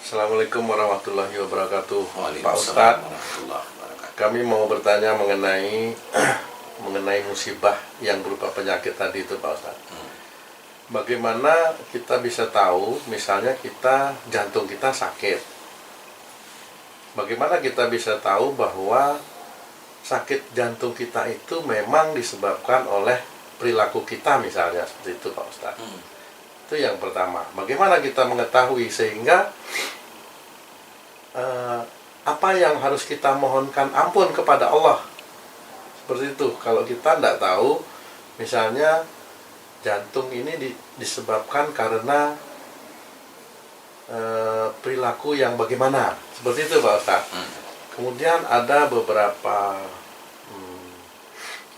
Assalamualaikum warahmatullahi wabarakatuh. Pak Waalaikumsalam Ustadz, warahmatullahi wabarakatuh. kami mau bertanya mengenai mengenai musibah yang berupa penyakit tadi itu, Pak Ustadz. Bagaimana kita bisa tahu, misalnya jantung kita sakit. Bagaimana kita bisa tahu bahwa sakit jantung kita itu memang disebabkan oleh perilaku kita, misalnya seperti itu, Pak Ustadz. Itu yang pertama. Bagaimana kita mengetahui sehingga apa yang harus kita mohonkan ampun kepada Allah, seperti itu. Kalau kita tidak tahu, misalnya jantung ini disebabkan karena perilaku yang bagaimana, seperti itu, Pak Ustadz. Kemudian ada beberapa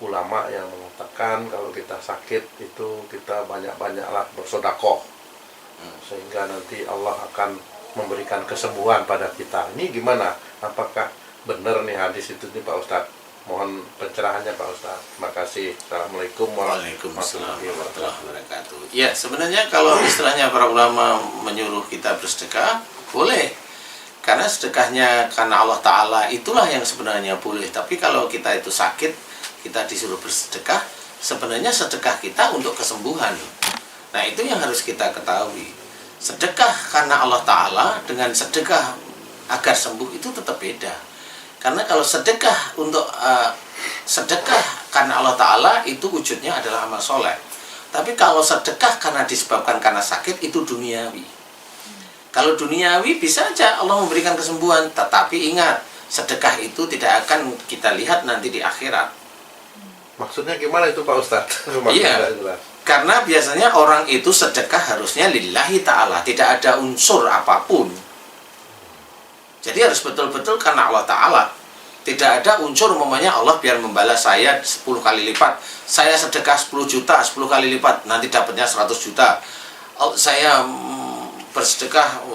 ulama yang mengatakan kalau kita sakit itu kita banyak-banyaklah bersedekah, sehingga nanti Allah akan memberikan kesembuhan pada kita. Ini gimana? Apakah benar nih hadis itu nih, Pak Ustadz? Mohon pencerahannya, Pak Ustadz. Terima kasih. Assalamualaikum warahmatullahi wabarakatuh. Ya, sebenarnya kalau istilahnya para ulama menyuruh kita bersedekah, boleh. Karena sedekahnya karena Allah Ta'ala, itulah yang sebenarnya boleh. Tapi kalau kita itu sakit, kita disuruh bersedekah, sebenarnya sedekah kita untuk kesembuhan. Nah, itu yang harus kita ketahui. Sedekah karena Allah Ta'ala dengan sedekah agar sembuh itu tetap beda. Karena kalau sedekah untuk sedekah karena Allah Ta'ala itu wujudnya adalah amal soleh. Tapi kalau sedekah karena disebabkan karena sakit itu duniawi. Kalau duniawi bisa aja Allah memberikan kesembuhan, tetapi ingat, sedekah itu tidak akan kita lihat nanti di akhirat. Maksudnya gimana itu, Pak Ustadz? Iya, karena biasanya orang itu sedekah harusnya lillahi ta'ala, tidak ada unsur apapun. Jadi harus betul-betul karena Allah Ta'ala. Tidak ada unsur umpamanya Allah biar membalas saya 10 kali lipat. Saya sedekah 10 juta, 10 kali lipat, nanti dapatnya 100 juta. Saya bersedekah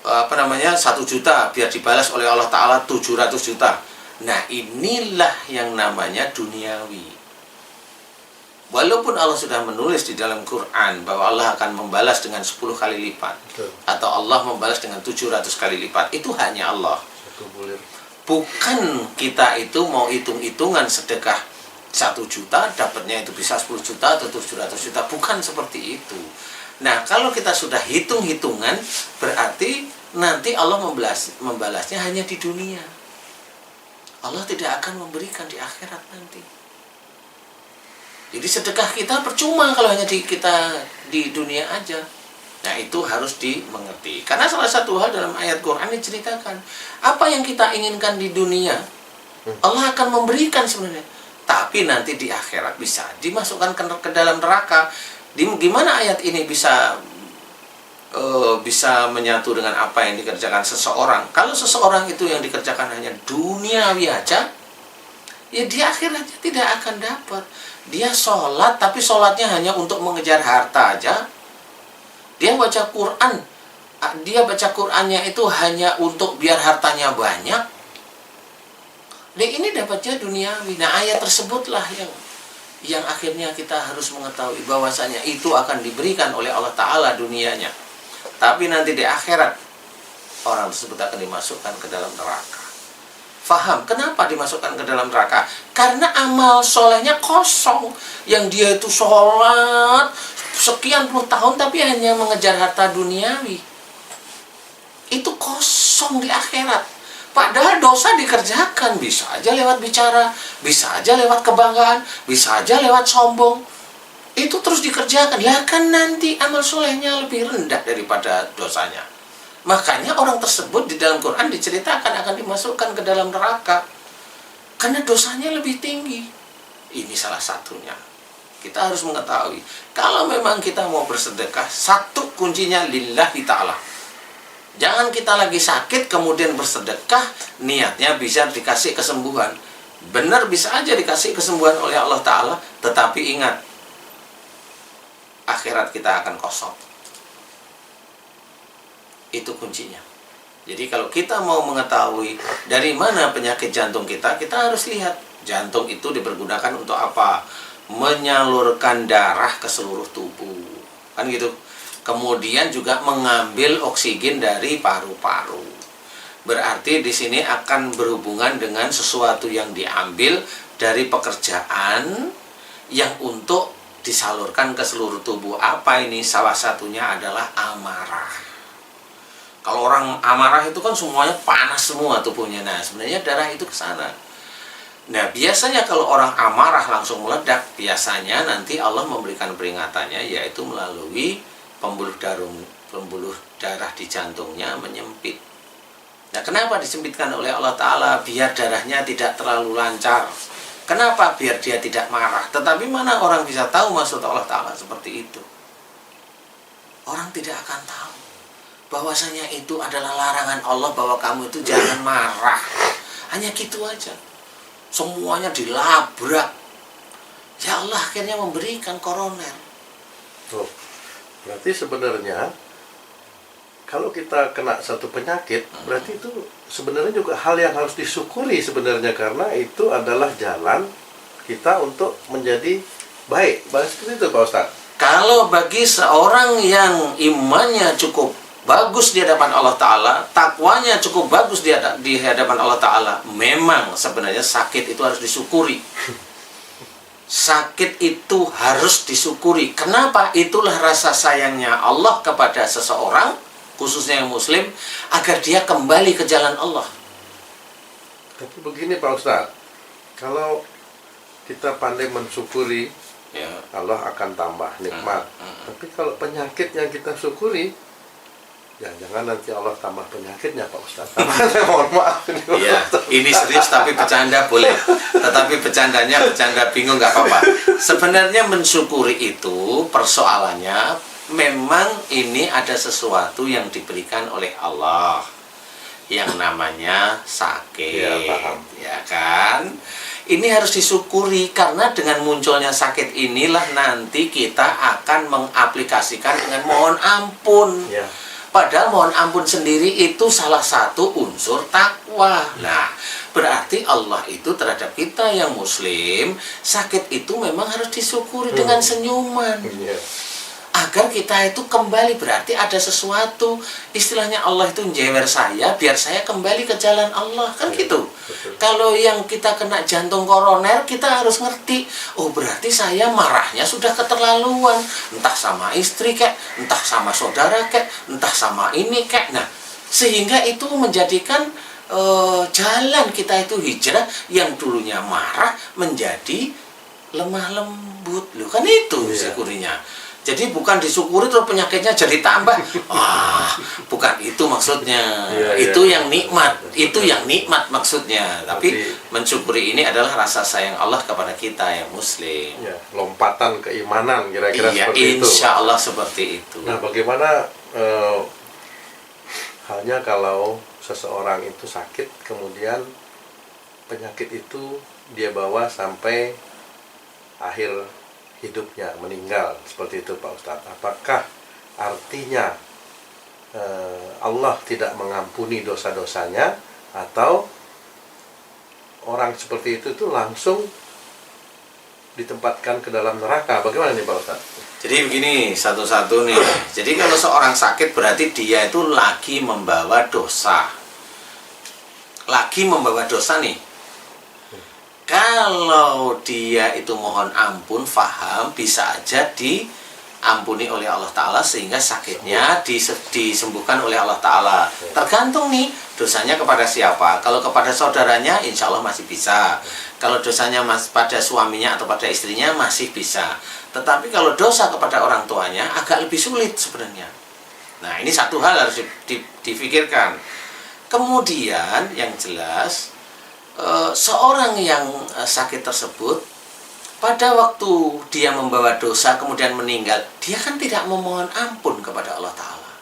1 juta biar dibalas oleh Allah Ta'ala 700 juta. Nah, inilah yang namanya duniawi. Walaupun Allah sudah menulis di dalam Quran bahwa Allah akan membalas dengan 10 kali lipat, atau Allah membalas dengan 700 kali lipat, itu hanya Allah. Bukan kita itu mau hitung-hitungan sedekah 1 juta dapatnya itu bisa 10 juta atau 700 juta, bukan seperti itu. Nah, kalau kita sudah hitung-hitungan, berarti nanti Allah membalasnya hanya di dunia. Allah tidak akan memberikan di akhirat nanti. Jadi sedekah kita percuma kalau hanya kita di dunia aja. Nah, itu harus dimengerti. Karena salah satu hal dalam ayat Quran diceritakan, apa yang kita inginkan di dunia, Allah akan memberikan sebenarnya. Tapi nanti di akhirat bisa dimasukkan ke dalam neraka. Gimana ayat ini bisa menyatu dengan apa yang dikerjakan seseorang? Kalau seseorang itu yang dikerjakan hanya duniawi aja, ya di akhiratnya tidak akan dapat. Dia sholat, tapi sholatnya hanya untuk mengejar harta aja. Dia baca Quran, dia baca Qurannya itu hanya untuk biar hartanya banyak. Nah, ini dapatnya duniawi. Nah, ayat tersebutlah yang akhirnya kita harus mengetahui bahwasanya itu akan diberikan oleh Allah Ta'ala dunianya. Tapi nanti di akhirat orang tersebut akan dimasukkan ke dalam neraka. Faham kenapa dimasukkan ke dalam neraka? Karena amal solehnya kosong. Yang dia itu sholat sekian puluh tahun tapi hanya mengejar harta duniawi. Itu kosong di akhirat. Padahal dosa dikerjakan, bisa aja lewat bicara, bisa aja lewat kebanggaan, bisa aja lewat sombong. Itu terus dikerjakan. Ya kan nanti amal solehnya lebih rendah daripada dosanya. Makanya orang tersebut di dalam Quran diceritakan akan dimasukkan ke dalam neraka. Karena dosanya lebih tinggi. Ini salah satunya. Kita harus mengetahui, kalau memang kita mau bersedekah, satu kuncinya lillahi ta'ala. Jangan kita lagi sakit kemudian bersedekah, niatnya bisa dikasih kesembuhan. Benar bisa aja dikasih kesembuhan oleh Allah Ta'ala, tetapi ingat, akhirat kita akan kosong. Itu kuncinya. Jadi kalau kita mau mengetahui dari mana penyakit jantung kita, kita harus lihat jantung itu dipergunakan untuk apa? Menyalurkan darah ke seluruh tubuh. Kan gitu. kemudian juga mengambil oksigen dari paru-paru. Berarti di sini akan berhubungan dengan sesuatu yang diambil dari pekerjaan yang untuk disalurkan ke seluruh tubuh. Apa ini? Salah satunya adalah amarah. Kalau orang amarah itu kan semuanya panas semua tubuhnya. Nah, sebenarnya darah itu ke sana. Nah, biasanya kalau orang amarah langsung meledak, biasanya nanti Allah memberikan peringatannya, yaitu melalui pembuluh darah di jantungnya menyempit. Nah, kenapa disempitkan oleh Allah Ta'ala? Biar darahnya tidak terlalu lancar. Kenapa? Biar dia tidak marah. Tetapi mana orang bisa tahu maksud Allah Ta'ala seperti itu? Orang tidak akan tahu bahwasanya itu adalah larangan Allah, bahwa kamu itu jangan marah. Hanya gitu aja. Semuanya dilabrak. Ya Allah akhirnya memberikan koroner. Oh, berarti sebenarnya kalau kita kena satu penyakit, berarti itu sebenarnya juga hal yang harus disyukuri sebenarnya, karena itu adalah jalan kita untuk menjadi baik. Bahas seperti itu Pak Ustadz. Kalau bagi seorang yang imannya cukup bagus di hadapan Allah Ta'ala, takwanya cukup bagus di hadapan Allah Ta'ala, memang sebenarnya sakit itu harus disyukuri. Sakit itu harus disyukuri. Kenapa? Itulah rasa sayangnya Allah kepada seseorang, khususnya yang muslim, agar dia kembali ke jalan Allah. Tapi begini Pak Ustadz, kalau kita pandai mensyukuri, Ya. Allah akan tambah nikmat. Tapi kalau penyakit yang kita syukuri, jangan nanti Allah tambah penyakitnya Pak Ustadz. Mohon maaf. Iya, ini serius tapi bercanda boleh. Tetapi bercandanya bercanda bingung nggak apa-apa. Sebenarnya mensyukuri itu persoalannya memang ini ada sesuatu yang diberikan oleh Allah yang namanya sakit. Ya, paham. Ya kan? Ini harus disyukuri, karena dengan munculnya sakit inilah nanti kita akan mengaplikasikan dengan mohon ampun. Ya. Padahal mohon ampun sendiri itu salah satu unsur takwa. Nah, berarti Allah itu terhadap kita yang muslim, sakit itu memang harus disyukuri dengan senyuman. Ya. Agar kita itu kembali, berarti ada sesuatu. Istilahnya Allah itu njewer saya, biar saya kembali ke jalan Allah. Kan gitu. Betul. Kalau yang kita kena jantung koroner, kita harus ngerti, oh berarti saya marahnya sudah keterlaluan. Entah sama istri kek, entah sama saudara kek, entah sama ini kek. Nah, sehingga itu menjadikan jalan kita itu hijrah yang dulunya marah menjadi lemah lembut. Loh kan itu syukurinya. Jadi bukan disyukuri terus penyakitnya jadi tambah. Wah, bukan itu maksudnya. Itu yang nikmat. Itu yang nikmat maksudnya. Tapi mensyukuri ini adalah rasa sayang Allah kepada kita yang muslim. Ya, lompatan keimanan kira-kira Iya, seperti itu. insya Allah seperti itu. Nah, bagaimana halnya kalau seseorang itu sakit, kemudian penyakit itu dia bawa sampai akhir hidupnya, meninggal, seperti itu Pak Ustadz. Apakah artinya Allah tidak mengampuni dosa-dosanya, atau orang seperti itu langsung ditempatkan ke dalam neraka? Bagaimana nih Pak Ustadz? Jadi begini, satu-satu nih. Jadi kalau seorang sakit berarti dia itu lagi membawa dosa. Lagi membawa dosa nih. Kalau dia itu mohon ampun, faham, bisa aja diampuni oleh Allah Ta'ala sehingga sakitnya disembuhkan oleh Allah Ta'ala. Tergantung nih dosanya kepada siapa. Kalau kepada saudaranya insya Allah masih bisa. Kalau dosanya pada suaminya atau pada istrinya masih bisa. Tetapi kalau dosa kepada orang tuanya agak lebih sulit sebenarnya. Nah, ini satu hal harus difikirkan. Kemudian yang jelas, seorang yang sakit tersebut pada waktu dia membawa dosa kemudian meninggal, dia kan tidak memohon ampun kepada Allah Ta'ala.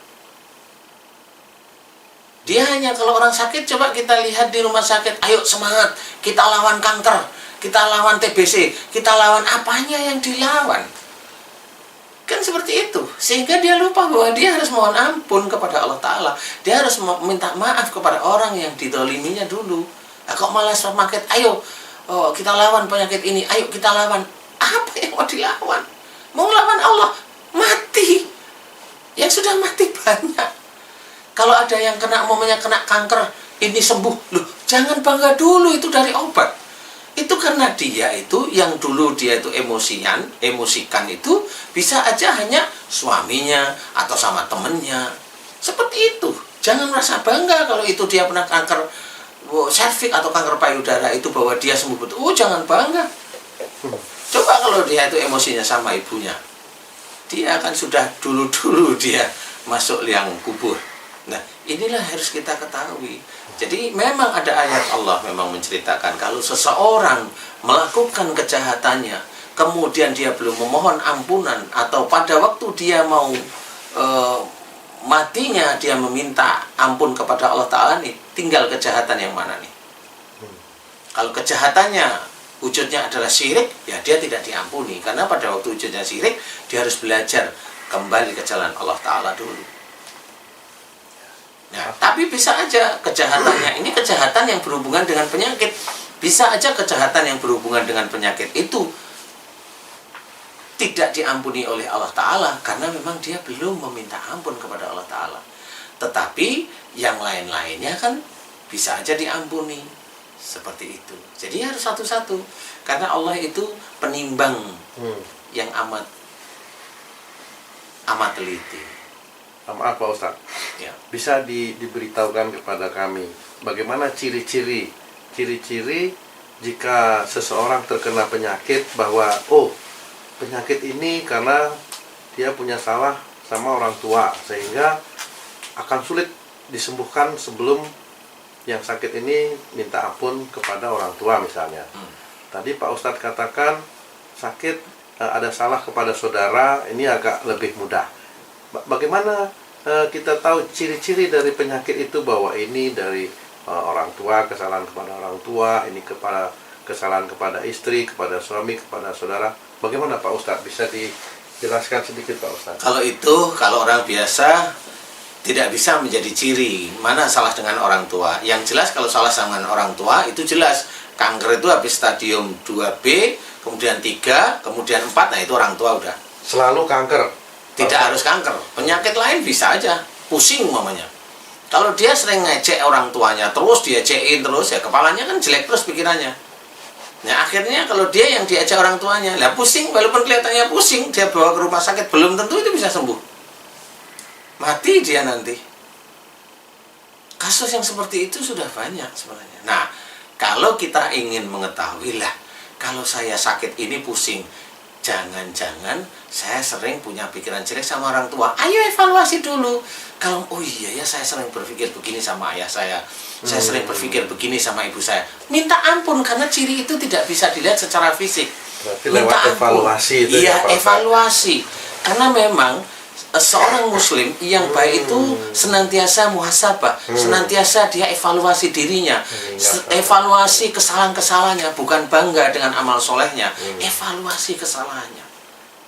Dia hanya, kalau orang sakit, coba kita lihat di rumah sakit, ayo semangat, kita lawan kanker, kita lawan TBC, kita lawan apanya yang dilawan. Kan seperti itu. Sehingga dia lupa bahwa dia harus mohon ampun kepada Allah Ta'ala. Dia harus minta maaf kepada orang yang didoliminya dulu. Nah, kok malah semakin, ayo kita lawan penyakit ini, ayo kita lawan. Apa yang mau dilawan? Mau lawan Allah, mati. Yang sudah mati banyak. Kalau ada yang kena kanker, ini sembuh. Loh, jangan bangga dulu itu dari obat. Itu karena dia itu yang dulu dia itu emosikan itu bisa aja hanya suaminya atau sama temennya. Seperti itu. Jangan merasa bangga kalau itu dia pernah kanker serviks atau kanker payudara itu bahwa dia sembuh betul. Oh, jangan bangga. Coba kalau dia itu emosinya sama ibunya. Dia akan sudah dulu-dulu dia masuk liang kubur. Nah, inilah harus kita ketahui. Jadi memang ada ayat Allah memang menceritakan kalau seseorang melakukan kejahatannya, kemudian dia belum memohon ampunan, atau pada waktu dia mau matinya dia meminta ampun kepada Allah Ta'ala, nih tinggal kejahatan yang mana nih. Kalau kejahatannya wujudnya adalah syirik, ya dia tidak diampuni. Karena pada waktu wujudnya syirik, dia harus belajar kembali ke jalan Allah Ta'ala dulu. Nah, tapi bisa aja kejahatannya ini kejahatan yang berhubungan dengan penyakit. Bisa aja kejahatan yang berhubungan dengan penyakit itu tidak diampuni oleh Allah Ta'ala karena memang dia belum meminta ampun kepada Allah Ta'ala. Tetapi yang lain-lainnya kan bisa aja diampuni. Seperti itu. Jadi harus satu-satu. Karena Allah itu penimbang yang amat teliti. Maaf Pak Ustadz, Ya. bisa diberitahukan kepada kami bagaimana ciri-ciri jika seseorang terkena penyakit bahwa penyakit ini karena dia punya salah sama orang tua sehingga akan sulit disembuhkan sebelum yang sakit ini minta ampun kepada orang tua misalnya. Tadi Pak Ustadz katakan sakit ada salah kepada saudara ini agak lebih mudah. Bagaimana kita tahu ciri-ciri dari penyakit itu bahwa ini dari orang tua, kesalahan kepada orang tua, ini kepada kesalahan kepada istri, kepada suami, kepada saudara. Bagaimana Pak Ustadz? Bisa dijelaskan sedikit Pak Ustadz? Kalau orang biasa tidak bisa menjadi ciri mana salah dengan orang tua. Yang jelas kalau salah dengan orang tua itu jelas. Kanker itu habis stadium 2B, kemudian 3, kemudian 4, nah itu orang tua udah. Selalu kanker? Tidak harus kanker, penyakit lain bisa aja, pusing umpamanya. Kalau dia sering ngecek orang tuanya, terus dia cekin terus, ya kepalanya kan jelek terus pikirannya. Nah akhirnya kalau dia yang diajak orang tuanya, lah pusing, walaupun kelihatannya pusing, dia bawa ke rumah sakit, belum tentu itu bisa sembuh. Mati dia nanti. Kasus yang seperti itu sudah banyak sebenarnya. Nah, kalau kita ingin mengetahui lah, kalau saya sakit ini pusing, jangan-jangan saya sering punya pikiran jelek sama orang tua. Ayo evaluasi dulu. Kalau iya ya saya sering berpikir begini sama ayah saya sering berpikir begini sama ibu saya. Minta ampun karena ciri itu tidak bisa dilihat secara fisik. Berarti lewat evaluasi itu. Iya, evaluasi. Karena memang seorang muslim yang baik itu senantiasa muhasabah, senantiasa dia evaluasi dirinya, evaluasi kesalahan-kesalahannya, bukan bangga dengan amal solehnya, evaluasi kesalahannya.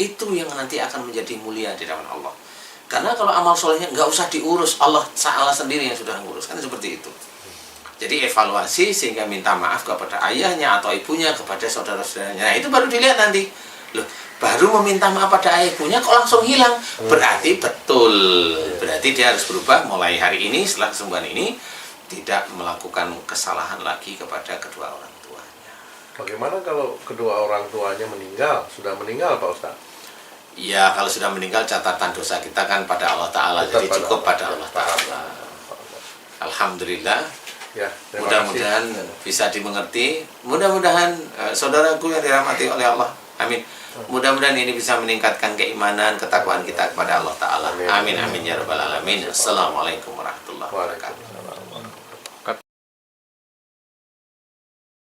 Itu yang nanti akan menjadi mulia di hadapan Allah. Karena kalau amal solehnya nggak usah diurus, Allah sendiri yang sudah ngurus, kan seperti itu. Jadi evaluasi sehingga minta maaf kepada ayahnya atau ibunya, kepada saudara-saudaranya. Nah itu baru dilihat nanti. Loh, baru meminta maaf pada ayah ibunya kok langsung hilang. Berarti betul. Berarti dia harus berubah mulai hari ini, setelah kesembuhan ini, tidak melakukan kesalahan lagi kepada kedua orang tuanya. Bagaimana kalau kedua orang tuanya meninggal? Sudah meninggal Pak Ustadz? Ya, kalau sudah meninggal catatan dosa kita kan pada Allah Ta'ala. Jadi cukup pada Allah Ta'ala. Alhamdulillah. Ya, mudah-mudahan bisa dimengerti. Mudah-mudahan saudaraku yang dirahmati oleh Allah. Amin. Mudah-mudahan ini bisa meningkatkan keimanan, ketakwaan kita kepada Allah Ta'ala. Amin, amin, ya rabbal alamin. Assalamualaikum warahmatullahi wabarakatuh.